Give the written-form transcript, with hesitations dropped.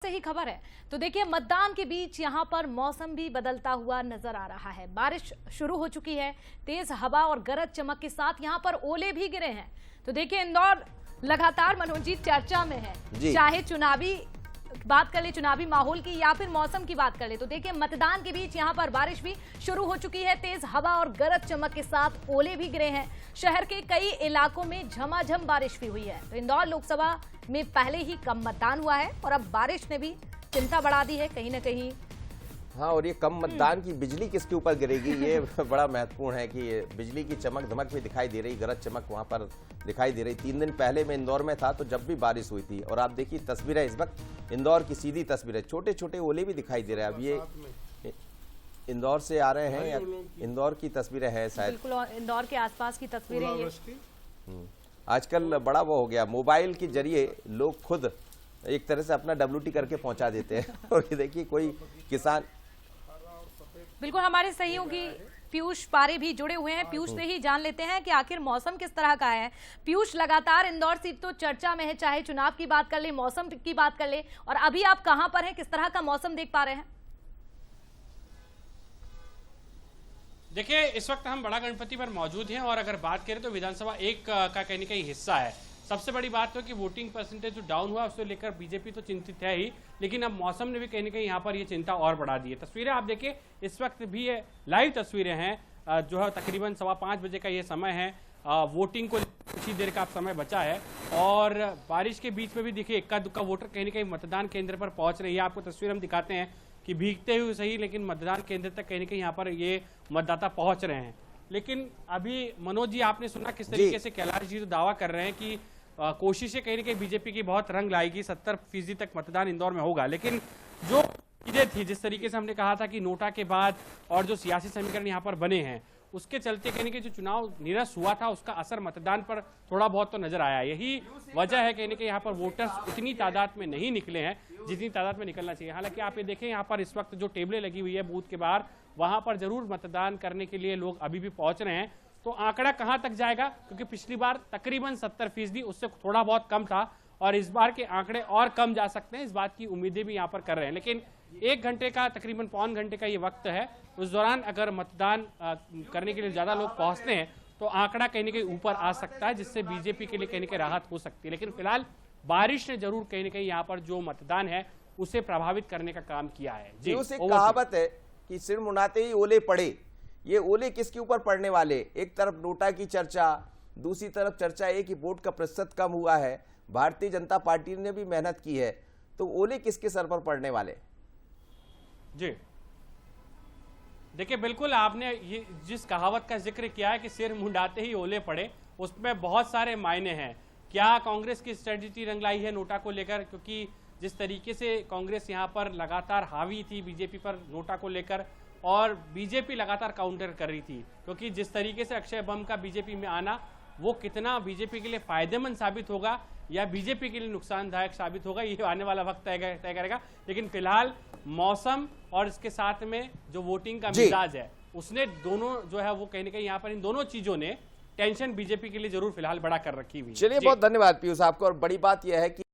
से ही खबर है। तो देखिए, मतदान के बीच यहां पर मौसम भी बदलता हुआ नजर आ रहा है। बारिश शुरू हो चुकी है, तेज हवा और गरज चमक के साथ यहां पर ओले भी गिरे हैं। तो देखिए, इंदौर लगातार मनोज जी चर्चा में है, चाहे चुनावी बात कर ले, चुनावी माहौल की या फिर मौसम की बात कर ले। तो देखिए, मतदान के बीच यहां पर बारिश भी शुरू हो चुकी है, तेज हवा और गरज चमक के साथ ओले भी गिरे हैं। शहर के कई इलाकों में झमाझम बारिश भी हुई है। तो इंदौर लोकसभा में पहले ही कम मतदान हुआ है और अब बारिश ने भी चिंता बढ़ा दी है कहीं ना कहीं। हाँ, और ये कम मतदान की बिजली किसके ऊपर गिरेगी, ये बड़ा महत्वपूर्ण है कि बिजली की चमक धमक भी दिखाई दे रही, गरज चमक वहां पर दिखाई दे रही। 3 दिन पहले मैं इंदौर में था तो जब भी बारिश हुई थी, और आप देखिए तस्वीरें इस वक्त इंदौर की सीधी तस्वीरें, छोटे छोटे ओले भी दिखाई दे रहे हैं। अब ये इंदौर से आ रहे हैं या इंदौर की तस्वीरें हैं शायद, बिल्कुल इंदौर के आसपास की तस्वीरें ये। आजकल बड़ा वो हो गया, मोबाइल के जरिए लोग खुद एक तरह से अपना WT करके पहुंचा देते हैं। और ये देखिए, कोई किसान, बिल्कुल हमारे सहयोगी पीयूष पारे भी जुड़े हुए हैं। पीयूष से ही जान लेते हैं कि आखिर मौसम किस तरह का है। पीयूष, लगातार इंदौर सीट तो चर्चा में है, चाहे चुनाव की बात कर ले, मौसम की बात कर ले, और अभी आप कहां पर हैं, किस तरह का मौसम देख पा रहे हैं? देखिए, इस वक्त हम बड़ा गणपति पर मौजूद हैं और अगर बात करें तो विधानसभा 1 का कहीं ना कहीं हिस्सा है। सबसे बड़ी बात तो कि वोटिंग परसेंटेज जो डाउन हुआ उसको लेकर बीजेपी तो चिंतित है ही, लेकिन अब मौसम ने भी कहीं ना कहीं यहाँ पर ये चिंता और बढ़ा दी है। तस्वीरें आप देखिए, इस वक्त भी ये लाइव तस्वीरें हैं, जो है तकरीबन 5:15 बजे का ये समय है। वोटिंग को कुछ ही देर का समय बचा है और बारिश के बीच में भी देखिए इक्का दुक्का वोटर कहीं ना कहीं मतदान केंद्र पर पहुंच रही है। आपको तस्वीर हम दिखाते हैं कि भीगते हुए सही, लेकिन मतदान केंद्र तक कहीं ना कहीं यहाँ पर ये मतदाता पहुंच रहे हैं। लेकिन अभी मनोज जी, आपने सुना किस तरीके से कैलाश जी तो दावा कर रहे हैं कि कोशिशें कहीं ना कहीं बीजेपी की बहुत रंग लाएगी, 70% तक मतदान इंदौर में होगा। लेकिन जो चीजें थी, जिस तरीके से हमने कहा था कि नोटा के बाद और जो सियासी समीकरण यहाँ पर बने हैं, उसके चलते कहीं ना कहीं जो चुनाव निरस्त हुआ था उसका असर मतदान पर थोड़ा बहुत तो नजर आया। यही वजह है कहीं ना कहीं यहाँ पर वोटर्स उतनी तादाद में नहीं निकले हैं जितनी तादाद में निकलना चाहिए। हालांकि आप ये देखें, यहाँ पर इस वक्त जो टेबलें लगी हुई है बूथ के बाहर, वहां पर जरूर मतदान करने के लिए लोग अभी भी पहुंच रहे हैं। तो आंकड़ा कहां तक जाएगा, क्योंकि पिछली बार तकरीबन 70%, उससे थोड़ा बहुत कम था, और इस बार के आंकड़े और कम जा सकते हैं, इस बात की उम्मीदें भी यहां पर कर रहे हैं। लेकिन 1 घंटे का, तकरीबन पौन घंटे का ये वक्त है, उस दौरान अगर मतदान करने के लिए ज्यादा लोग पहुंचते हैं तो आंकड़ा कहीं ना कहीं ऊपर आ सकता है, जिससे बीजेपी के लिए कहीं ना कहीं राहत हो सकती है। लेकिन फिलहाल बारिश ने जरूर कहीं ना कहीं यहाँ पर जो मतदान है उसे प्रभावित करने का काम किया है। जी, उसे कहावत है कि सिर मुनाते ही ओले पड़े। ये ओले किसके ऊपर पड़ने वाले? एक तरफ नोटा की चर्चा, दूसरी तरफ चर्चा है कि वोट का प्रतिशत कम हुआ है, भारतीय जनता पार्टी ने भी मेहनत की है, तो ओले किसके सर पर पड़ने वाले? जी देखिए, बिल्कुल आपने ये जिस कहावत का जिक्र किया है कि सिर मुंडाते ही ओले पड़े, उसमें बहुत सारे मायने हैं। क्या कांग्रेस की स्ट्रेटजी रंग लाई है नोटा को लेकर? क्योंकि जिस तरीके से कांग्रेस यहाँ पर लगातार हावी थी बीजेपी पर नोटा को लेकर, और बीजेपी लगातार काउंटर कर रही थी, क्योंकि जिस तरीके से अक्षय बम का बीजेपी में आना, वो कितना बीजेपी के लिए फायदेमंद साबित होगा या बीजेपी के लिए नुकसानदायक साबित होगा, ये आने वाला वक्त तय करेगा। लेकिन फिलहाल मौसम और इसके साथ में जो वोटिंग का मिजाज है, उसने दोनों जो है वो कहीं ना कहीं यहाँ पर इन दोनों चीजों ने टेंशन बीजेपी के लिए जरूर फिलहाल बड़ा कर रखी हुई। चलिए, बहुत धन्यवाद पीयूष आपको। और बड़ी बात यह है कि